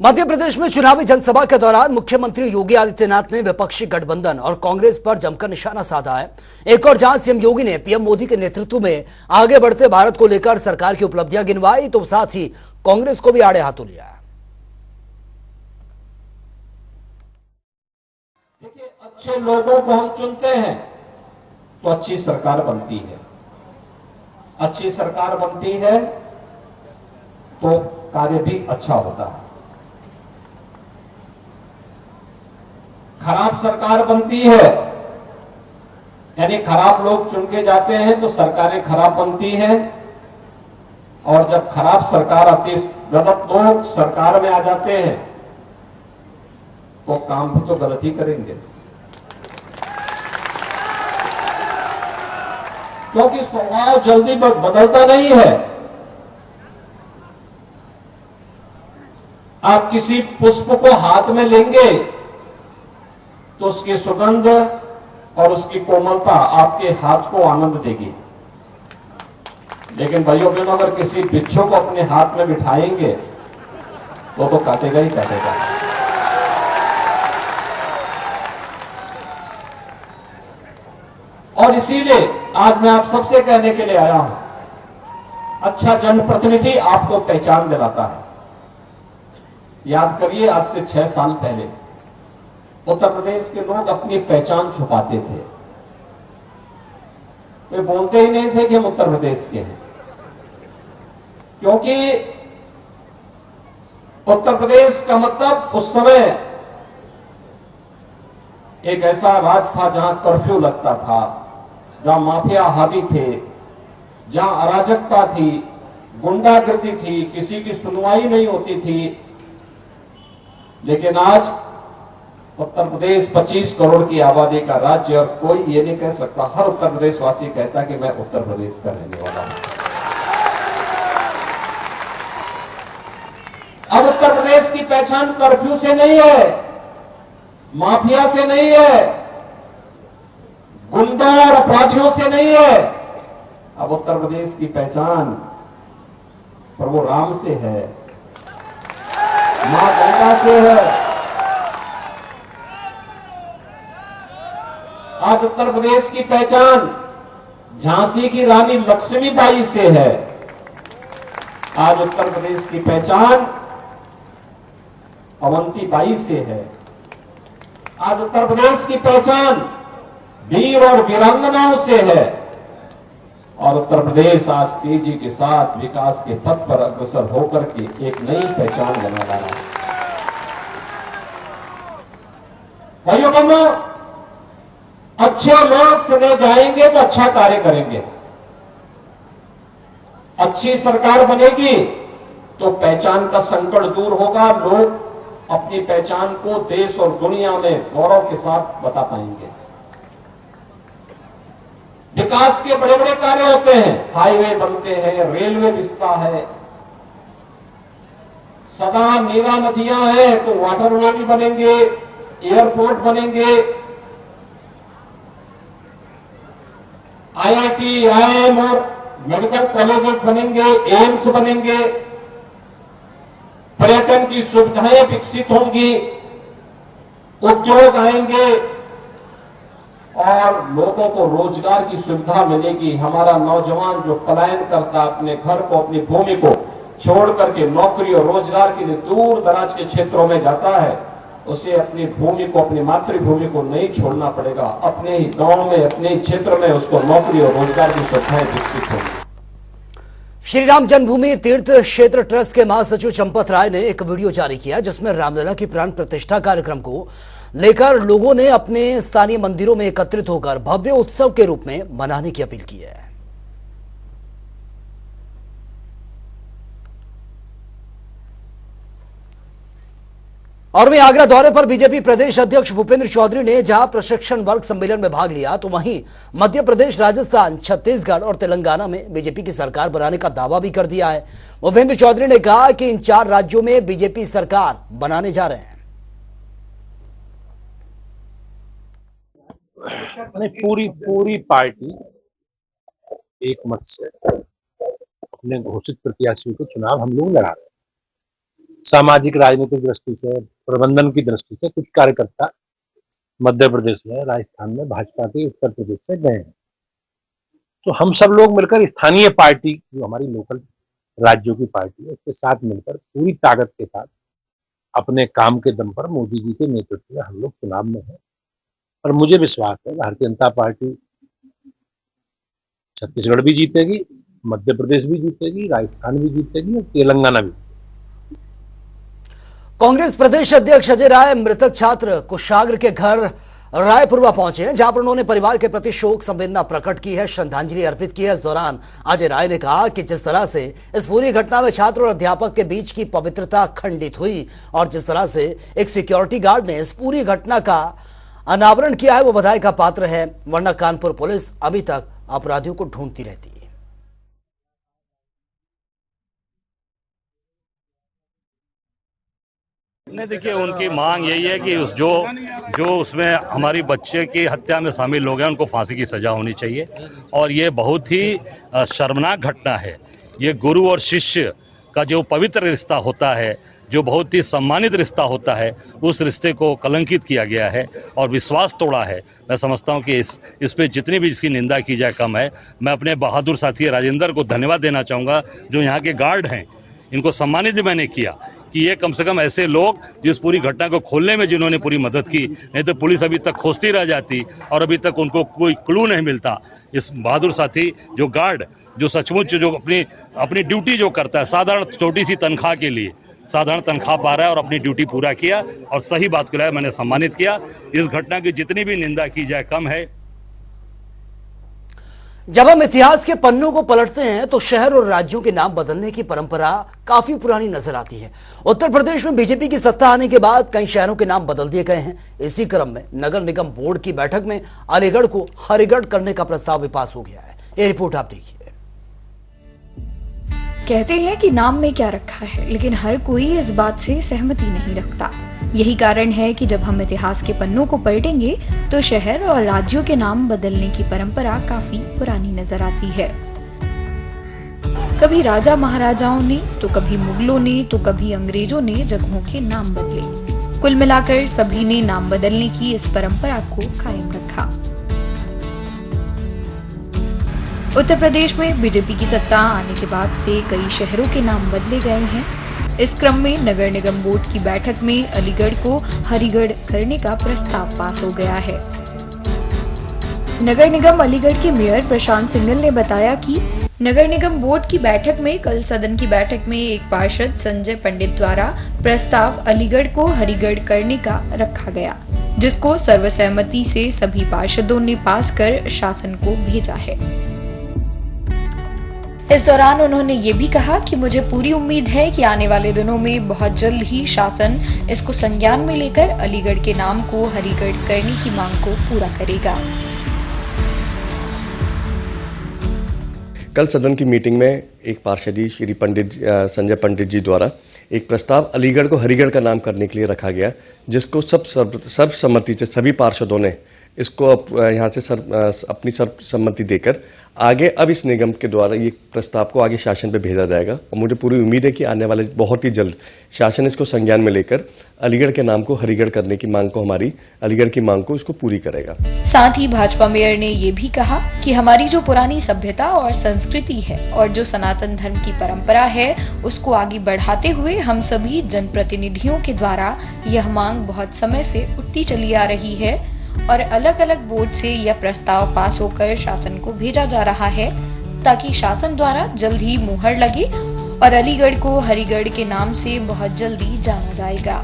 मध्य प्रदेश में चुनावी जनसभा के दौरान मुख्यमंत्री योगी आदित्यनाथ ने विपक्षी गठबंधन और कांग्रेस पर जमकर निशाना साधा है। एक और जहां सीएम योगी ने पीएम मोदी के नेतृत्व में आगे बढ़ते भारत को लेकर सरकार की उपलब्धियां गिनवाई, तो साथ ही कांग्रेस को भी आड़े हाथों लिया। देखिए, अच्छे लोगों को हम चुनते हैं तो अच्छी सरकार बनती है। अच्छी सरकार बनती है तो कार्य भी अच्छा होता है। खराब सरकार बनती है यानी खराब लोग चुन के जाते हैं तो सरकारें खराब बनती हैं, और जब खराब सरकार आती, गलत लोग सरकार में आ जाते हैं तो काम भी तो गलत ही करेंगे, क्योंकि स्वभाव जल्दी बदलता नहीं है। आप किसी पुष्प को हाथ में लेंगे तो उसकी सुगंध और उसकी कोमलता आपके हाथ को आनंद देगी, लेकिन भाइयों बहनों अगर किसी बिच्छू को अपने हाथ में बिठाएंगे तो काटेगा ही काटेगा। और इसीलिए आज मैं आप सबसे कहने के लिए आया हूं, अच्छा जनप्रतिनिधि आपको पहचान दिलाता है। याद करिए, आज से 6 साल पहले उत्तर प्रदेश के लोग अपनी पहचान छुपाते थे। वे बोलते ही नहीं थे कि हम उत्तर प्रदेश के हैं, क्योंकि उत्तर प्रदेश का मतलब उस समय एक ऐसा राज था जहां कर्फ्यू लगता था, जहां माफिया हावी थे, जहां अराजकता थी, गुंडागर्दी थी, किसी की सुनवाई नहीं होती थी। लेकिन आज उत्तर प्रदेश 25 करोड़ की आबादी का राज्य, और कोई ये नहीं कह सकता, हर उत्तर प्रदेशवासी कहता कि मैं उत्तर प्रदेश का रहने वाला हूं। अब उत्तर प्रदेश की पहचान कर्फ्यू से नहीं है, माफिया से नहीं है, गुंडों और अपराधियों से नहीं है। अब उत्तर प्रदेश की पहचान प्रभु राम से है, मां गंगा से है। आज उत्तर प्रदेश की पहचान झांसी की रानी लक्ष्मीबाई से है। आज उत्तर प्रदेश की पहचान अवंतीबाई से है। आज उत्तर प्रदेश की पहचान वीर और वीरांगनाओं से है। और उत्तर प्रदेश आज तेजी के साथ विकास के पथ पर अग्रसर होकर के एक नई पहचान बना रहा है। भाइयों बहनों, अच्छे लोग चुने जाएंगे तो अच्छा कार्य करेंगे। अच्छी सरकार बनेगी तो पहचान का संकट दूर होगा, लोग अपनी पहचान को देश और दुनिया में गौरव के साथ बता पाएंगे। विकास के बड़े बड़े कार्य होते हैं, हाईवे बनते हैं, रेलवे रिश्ता है, सदा नीरा नदियां हैं तो वाटरवे भी बनेंगे, एयरपोर्ट बनेंगे, आईआईटी, आईआईएम और मेडिकल कॉलेज बनेंगे, एम्स बनेंगे, पर्यटन की सुविधाएं विकसित होंगी, उद्योग आएंगे और लोगों को रोजगार की सुविधा मिलेगी। हमारा नौजवान जो पलायन करता, अपने घर को, अपनी भूमि को छोड़ करके नौकरी और रोजगार के लिए दूर दराज के क्षेत्रों में जाता है, उसे अपनी भूमि को, अपनी मातृभूमि को नहीं छोड़ना पड़ेगा। अपने ही गांव में, अपने ही क्षेत्र में उसको नौकरी और रोजगार की सुविधाएं विकसित होंगी। श्री राम जन्मभूमि तीर्थ क्षेत्र ट्रस्ट के महासचिव चंपत राय ने एक वीडियो जारी किया, जिसमें रामलला की प्राण प्रतिष्ठा कार्यक्रम को लेकर लोगों ने अपने स्थानीय मंदिरों में एकत्रित होकर भव्य उत्सव के रूप में मनाने की अपील की है। और वहीं आगरा दौरे पर बीजेपी प्रदेश अध्यक्ष भूपेंद्र चौधरी ने जहां प्रशिक्षण वर्ग सम्मेलन में भाग लिया, तो वहीं मध्य प्रदेश, राजस्थान, छत्तीसगढ़ और तेलंगाना में बीजेपी की सरकार बनाने का दावा भी कर दिया है। भूपेंद्र चौधरी ने कहा कि इन 4 राज्यों में बीजेपी सरकार बनाने जा रहे हैं। पूरी पार्टी एक मत से अपने घोषित प्रत्याशियों को चुनाव हम लोग लड़ा रहे हैं। सामाजिक राजनीतिक दृष्टि से, प्रबंधन की दृष्टि से कुछ कार्यकर्ता मध्य प्रदेश में, राजस्थान में भाजपा के, उत्तर प्रदेश से गए हैं। तो हम सब लोग मिलकर स्थानीय पार्टी, जो हमारी लोकल राज्यों की पार्टी है, उसके साथ मिलकर पूरी ताकत के साथ अपने काम के दम पर मोदी जी के नेतृत्व में हम लोग चुनाव में हैं। और मुझे विश्वास है भारतीय जनता पार्टी छत्तीसगढ़ भी जीतेगी, मध्य प्रदेश भी जीतेगी, राजस्थान भी जीतेगी और तेलंगाना भी। कांग्रेस प्रदेश अध्यक्ष अजय राय मृतक छात्र कुशाग्र के घर रायपुरवा पहुंचे हैं, जहां पर उन्होंने परिवार के प्रति शोक संवेदना प्रकट की है, श्रद्धांजलि अर्पित की है। इस दौरान अजय राय ने कहा कि जिस तरह से इस पूरी घटना में छात्र और अध्यापक के बीच की पवित्रता खंडित हुई और जिस तरह से एक सिक्योरिटी गार्ड ने इस पूरी घटना का अनावरण किया है, वो बधाई का पात्र है, वरना कानपुर पुलिस अभी तक अपराधियों को ढूंढती रहती है। नहीं, देखिए, उनकी मांग यही है कि जो उसमें हमारी बच्चे की हत्या में शामिल लोग हैं उनको फांसी की सजा होनी चाहिए। और ये बहुत ही शर्मनाक घटना है। ये गुरु और शिष्य का जो पवित्र रिश्ता होता है, जो बहुत ही सम्मानित रिश्ता होता है, उस रिश्ते को कलंकित किया गया है और विश्वास तोड़ा है। मैं समझता हूँ कि इस पे जितनी भी इसकी निंदा की जाए कम है। मैं अपने बहादुर साथी राजेंद्र को धन्यवाद देना चाहूँगा, जो यहाँ के गार्ड हैं, इनको सम्मानित भी मैंने किया कि ये कम से कम ऐसे लोग जिस पूरी घटना को खोलने में जिन्होंने पूरी मदद की, नहीं तो पुलिस अभी तक खोजती रह जाती और अभी तक उनको कोई क्लू नहीं मिलता। इस बहादुर साथी जो गार्ड, जो सचमुच जो अपनी ड्यूटी जो करता है, साधारण छोटी सी तनख्वाह के लिए साधारण तनख्वाह पा रहा है और अपनी ड्यूटी पूरा किया और सही बात को लाया, मैंने सम्मानित किया। इस घटना की जितनी भी निंदा की जाए कम है। जब हम इतिहास के पन्नों को पलटते हैं तो शहर और राज्यों के नाम बदलने की परंपरा काफी पुरानी नजर आती है। उत्तर प्रदेश में बीजेपी की सत्ता आने के बाद कई शहरों के नाम बदल दिए गए हैं। इसी क्रम में नगर निगम बोर्ड की बैठक में अलीगढ़ को हरिगढ़ करने का प्रस्ताव भी पास हो गया है। ये रिपोर्ट आप देखिए। कहते हैं कि नाम में क्या रखा है, लेकिन हर कोई इस बात से सहमति नहीं रखता। यही कारण है कि जब हम इतिहास के पन्नों को पलटेंगे तो शहर और राज्यों के नाम बदलने की परंपरा काफी पुरानी नजर आती है। कभी राजा महाराजाओं ने, तो कभी मुगलों ने, तो कभी अंग्रेजों ने जगहों के नाम बदले। कुल मिलाकर सभी ने नाम बदलने की इस परंपरा को कायम रखा। उत्तर प्रदेश में बीजेपी की सत्ता आने के बाद से कई शहरों के नाम बदले गए हैं। इस क्रम में नगर निगम बोर्ड की बैठक में अलीगढ़ को हरिगढ़ करने का प्रस्ताव पास हो गया है। नगर निगम अलीगढ़ के मेयर प्रशांत सिंघल ने बताया कि नगर निगम बोर्ड की बैठक में कल सदन की बैठक में एक पार्षद संजय पंडित द्वारा प्रस्ताव अलीगढ़ को हरिगढ़ करने का रखा गया, जिसको सर्वसहमति से सभी पार्षदों ने पास कर शासन को भेजा है। इस दौरान उन्होंने ये भी कहा कि मुझे पूरी उम्मीद है कि आने वाले दिनों में बहुत जल्द ही शासन इसको संज्ञान में लेकर अलीगढ़ के नाम को हरिगढ़ करने की मांग को पूरा करेगा। कल सदन की मीटिंग में एक पार्षद श्री संजय पंडित जी द्वारा एक प्रस्ताव अलीगढ़ को हरिगढ़ का नाम करने के लिए रखा गया, जिसको सर्वसम्मति से सभी पार्षदों ने इसको यहाँ से अपनी सर्वसम्मति देकर आगे अब इस निगम के द्वारा ये प्रस्ताव को आगे शासन पे भेजा जाएगा। और मुझे पूरी उम्मीद है कि आने वाले बहुत ही जल्द शासन इसको संज्ञान में लेकर अलीगढ़ के नाम को हरिगढ़ करने की मांग को, हमारी अलीगढ़ की मांग को, इसको पूरी करेगा। साथ ही भाजपा मेयर ने ये भी कहा कि हमारी जो पुरानी सभ्यता और संस्कृति है और जो सनातन धर्म की परंपरा है, उसको आगे बढ़ाते हुए हम सभी जनप्रतिनिधियों के द्वारा यह मांग बहुत समय से उठती चली आ रही है और अलग अलग बोर्ड से यह प्रस्ताव पास होकर शासन को भेजा जा रहा है, ताकि शासन द्वारा जल्द ही मुहर लगे और अलीगढ़ को हरिगढ़ के नाम से बहुत जल्दी जाना जाएगा।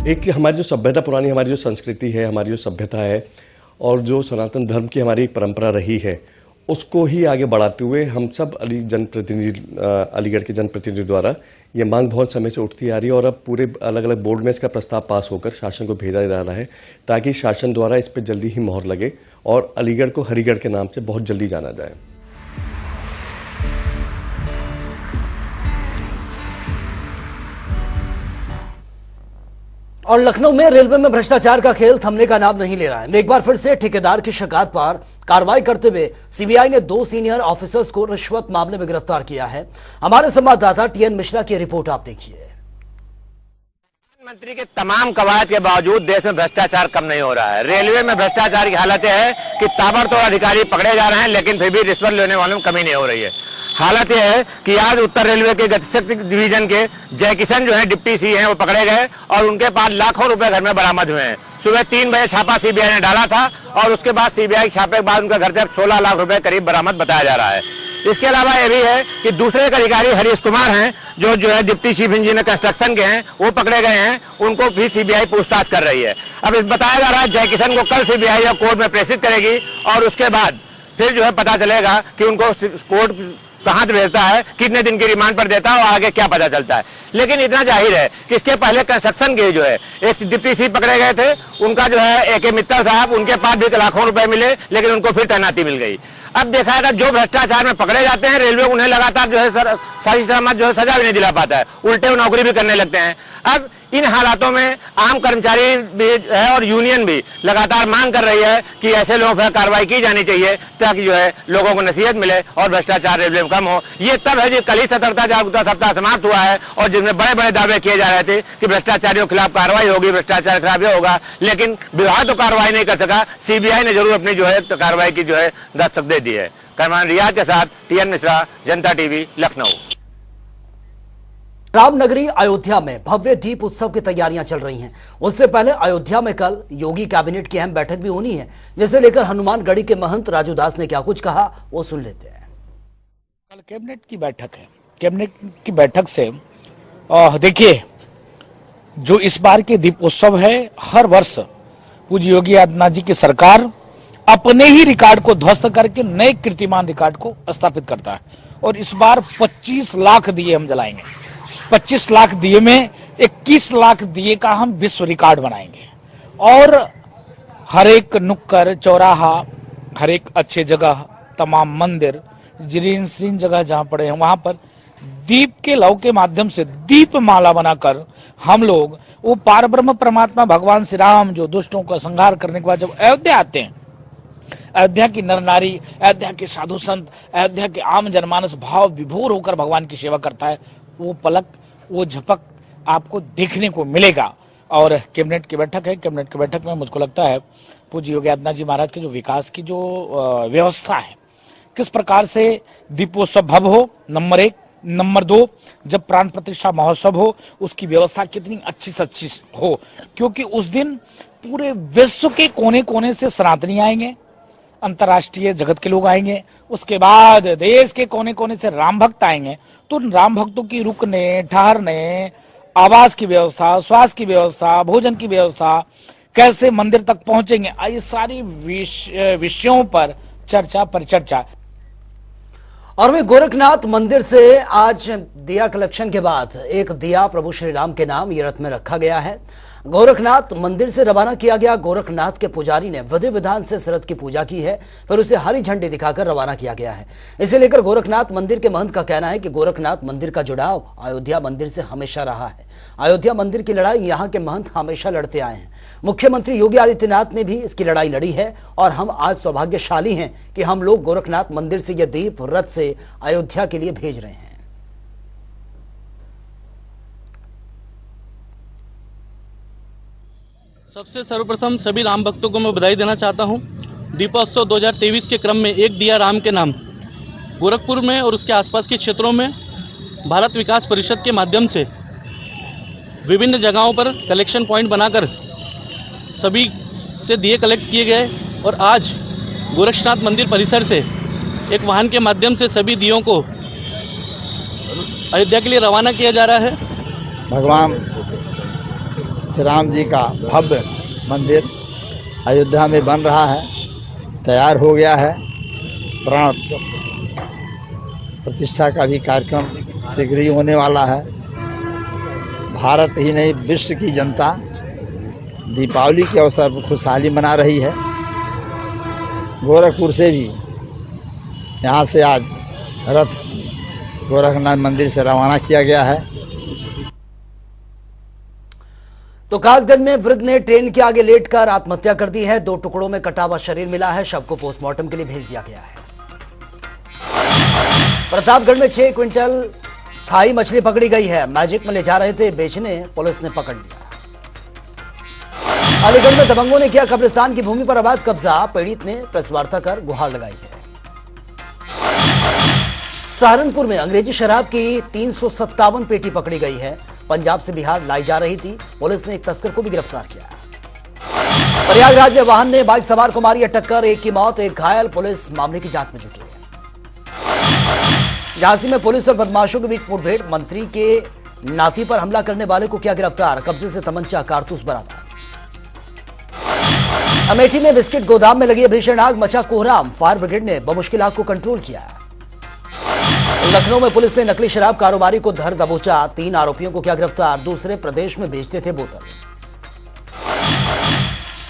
एक हमारी जो सभ्यता पुरानी, हमारी जो संस्कृति है, हमारी जो सभ्यता है और जो सनातन धर्म की हमारी एक परंपरा रही है, उसको ही आगे बढ़ाते हुए हम सब अलीगढ़ के जनप्रतिनिधि द्वारा ये मांग बहुत समय से उठती आ रही है और अब पूरे अलग अलग बोर्ड में इसका प्रस्ताव पास होकर शासन को भेजा जा रहा है, ताकि शासन द्वारा इस पर जल्दी ही मोहर लगे और अलीगढ़ को हरिगढ़ के नाम से बहुत जल्दी जाना जाए। और लखनऊ में रेलवे में भ्रष्टाचार का खेल थमने का नाम नहीं ले रहा है। एक बार फिर से ठेकेदार की शिकायत पर कार्रवाई करते हुए सीबीआई ने 2 सीनियर ऑफिसर्स को रिश्वत मामले में गिरफ्तार किया है। हमारे संवाददाता टीएन मिश्रा की रिपोर्ट आप देखिए। मंत्री के तमाम कवायद के बावजूद देश में भ्रष्टाचार कम नहीं हो रहा है। रेलवे में भ्रष्टाचार की हालत यह है कि ताबड़तोड़ अधिकारी पकड़े जा रहे हैं, लेकिन फिर भी रिश्वत लेने वालों में कमी नहीं हो रही है। हालत यह है कि आज उत्तर रेलवे के गतिशक्ति डिवीजन के जय किशन जो है डिप्टी सी हैं, वो पकड़े गए और उनके पास लाखों रुपए घर में बरामद हुए हैं। सुबह 3 बजे छापा सीबीआई ने डाला था और उसके बाद सीबीआई के छापे के बाद उनका घर से 16 लाख रुपए करीब बरामद बताया जा रहा है। इसके अलावा यह भी है कि दूसरे एक अधिकारी हरीश कुमार हैं, जो है डिप्टी चीफ इंजीनियर कंस्ट्रक्शन के हैं, वो पकड़े गए हैं। उनको भी सीबीआई पूछताछ कर रही है। अब बताया जा रहा है जय किशन को कल सीबीआई या कोर्ट में प्रेषित करेगी और उसके बाद फिर जो है पता चलेगा कि उनको कोर्ट कहां से भेजता है, कितने दिन की रिमांड पर देता है और आगे क्या पता चलता है। लेकिन इतना जाहिर है कि इसके पहले कंस्ट्रक्शन के जो है एक डिप्टी सी पकड़े गए थे, उनका जो है AK मित्तल साहब, उनके पास भी लाखों रुपए मिले, लेकिन उनको फिर तैनाती मिल गई। अब देखा जाएगा जो भ्रष्टाचार में पकड़े जाते हैं, रेलवे उन्हें लगातार जो है सारी सहमत जो है सजा भी नहीं दिला पाता है, उल्टे वो नौकरी भी करने लगते हैं। अब इन हालातों में आम कर्मचारी भी है और यूनियन भी लगातार मांग कर रही है कि ऐसे लोगों पर कार्रवाई की जानी चाहिए, ताकि जो है लोगों को नसीहत मिले और भ्रष्टाचार रेलवे में कम हो। ये तब है जब कल ही सतर्कता जागरूकता सप्ताह समाप्त हुआ है और जिसमें बड़े बड़े दावे किए जा रहे थे कि भ्रष्टाचारियों के खिलाफ कार्रवाई होगी, भ्रष्टाचार के खिलाफ ये होगा, लेकिन विभाग तो कार्रवाई नहीं कर सका। सीबीआई ने जरूर अपनी जो है कार्रवाई की जो है दस्तक दे दी है। कैमरामैन रियाज के साथ TN मिश्रा, जनता टीवी, लखनऊ। रामनगरी अयोध्या में भव्य दीप उत्सव की तैयारियां चल रही हैं। उससे पहले अयोध्या में कल योगी कैबिनेट की अहम बैठक भी होनी है, जिसे लेकर हनुमानगढ़ी के महंत राजू दास ने क्या कुछ कहा, वो सुन लेते हैं। कल कैबिनेट की बैठक है। कैबिनेट की बैठक से देखिए, जो इस बार के दीपोत्सव है, हर वर्ष पूज्य योगी आदित्यनाथ जी की सरकार अपने ही रिकॉर्ड को ध्वस्त करके नए कीर्तिमान रिकॉर्ड को स्थापित करता है। और इस बार 25 लाख दिए हम जलाएंगे। 25 लाख दिए में 21 लाख दिए का हम विश्व रिकॉर्ड बनाएंगे। और हर एक नुक्कड़ चौराहा, हर एक अच्छे जगह, तमाम मंदिर, जीर्ण शीर्ण जगह जहां पड़े हैं, वहां पर दीप के लौ के माध्यम से दीप माला बनाकर हम लोग वो पारब्रह्म परमात्मा भगवान श्री राम जो दुष्टों का संहार करने के बाद जब अयोध्या आते हैं, अयोध्या की नर नारी, अयोध्या के साधु संत, अयोध्या के आम जनमानस भाव विभोर होकर भगवान की सेवा करता है, वो पलक, वो झपक आपको देखने को मिलेगा। और कैबिनेट की बैठक है। कैबिनेट की बैठक में मुझको लगता है पूज्य योगी आदित्यनाथ जी महाराज के जो विकास की जो व्यवस्था है, किस प्रकार से दीपोत्सव भव्य हो, नंबर 1, नंबर 2, जब प्राण प्रतिष्ठा महोत्सव हो, उसकी व्यवस्था कितनी अच्छी से अच्छी हो, क्योंकि उस दिन पूरे विश्व के कोने कोने से सनातनी आएंगे, अंतर्राष्ट्रीय जगत के लोग आएंगे, उसके बाद देश के कोने कोने से राम भक्त आएंगे। तो राम भक्तों की रुकने, ठहरने, आवास की व्यवस्था, स्वास्थ्य की व्यवस्था, भोजन की व्यवस्था, कैसे मंदिर तक पहुंचेंगे, ये सारी विषयों पर चर्चा परिचर्चा। और वहीं गोरखनाथ मंदिर से आज दिया कलेक्शन के बाद एक दिया प्रभु श्री राम के नाम ये रथ में रखा गया है। गोरखनाथ मंदिर से रवाना किया गया। गोरखनाथ के पुजारी ने विधि विधान से इस रथ की पूजा की है, फिर उसे हरी झंडी दिखाकर रवाना किया गया है। इसे लेकर गोरखनाथ मंदिर के महंत का कहना है कि गोरखनाथ मंदिर का जुड़ाव अयोध्या मंदिर से हमेशा रहा है। अयोध्या मंदिर की लड़ाई यहाँ के महंत हमेशा लड़ते आए हैं। मुख्यमंत्री योगी आदित्यनाथ ने भी इसकी लड़ाई लड़ी है और हम आज सौभाग्यशाली हैं कि हम लोग गोरखनाथ मंदिर से यह दीप रथ से अयोध्या के लिए भेज रहे हैं। सबसे सर्वप्रथम सभी राम भक्तों को मैं बधाई देना चाहता हूं। दीपोत्सव 2023 के क्रम में एक दिया राम के नाम गोरखपुर में और उसके आसपास के क्षेत्रों में भारत विकास परिषद के माध्यम से विभिन्न जगहों पर कलेक्शन पॉइंट बनाकर सभी से दिए कलेक्ट किए गए और आज गोरखनाथ मंदिर परिसर से एक वाहन के माध्यम से सभी दियों को अयोध्या के लिए रवाना किया जा रहा है। भगवान श्री राम जी का भव्य मंदिर अयोध्या में बन रहा है, तैयार हो गया है। प्राण प्रतिष्ठा का भी कार्यक्रम शीघ्र ही होने वाला है। भारत ही नहीं, विश्व की जनता दीपावली के अवसर पर खुशहाली मना रही है। गोरखपुर से भी यहाँ से आज रथ गोरखनाथ मंदिर से रवाना किया गया है। तो कासगंज में वृद्ध ने ट्रेन के आगे लेटकर आत्महत्या कर दी है। 2 टुकड़ों में कटा हुआ शरीर मिला है। शव को पोस्टमार्टम के लिए भेज दिया गया है। प्रतापगढ़ में 6 क्विंटल खाई मछली पकड़ी गई है। मैजिक में ले जा रहे थे बेचने, पुलिस ने पकड़ लिया। अलीगढ़ में दबंगों ने किया कब्रिस्तान की भूमि पर अवैध कब्जा, पीड़ित ने प्रेस वार्ता कर गुहार लगाई है। सहारनपुर में अंग्रेजी शराब की 357 पेटी पकड़ी गई है। पंजाब से बिहार लाई जा रही थी। पुलिस ने एक तस्कर को भी गिरफ्तार किया। प्रयागराज में वाहन ने बाइक सवार को मारी है टक्कर, एक की मौत, एक घायल। पुलिस मामले की जांच में जुटी है। झांसी में पुलिस और बदमाशों के बीच मुठभेड़, मंत्री के नाती पर हमला करने वाले को किया गिरफ्तार, कब्जे से तमंचा कारतूस बरामद। अमेठी में बिस्किट गोदाम में लगी भीषण आग, मचा कोहराम, फायर ब्रिगेड ने बमुश्किल आग को कंट्रोल किया। लखनऊ में पुलिस ने नकली शराब कारोबारी को धर दबोचा, 3 आरोपियों को किया गिरफ्तार, दूसरे प्रदेश में बेचते थे बोतल।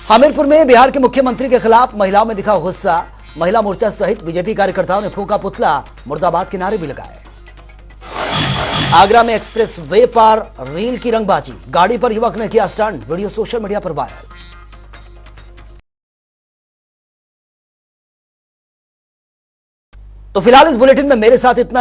हमीरपुर में बिहार के मुख्यमंत्री के खिलाफ महिलाओं में दिखा गुस्सा, महिला मोर्चा सहित बीजेपी कार्यकर्ताओं ने फूंका पुतला, मुर्दाबाद के नारे भी लगाए। आगरा में एक्सप्रेस वे पर रेल की रंगबाजी, गाड़ी पर युवक ने किया स्टंट, वीडियो सोशल मीडिया पर वायरल। तो फिलहाल इस बुलेटिन में मेरे साथ इतना ही।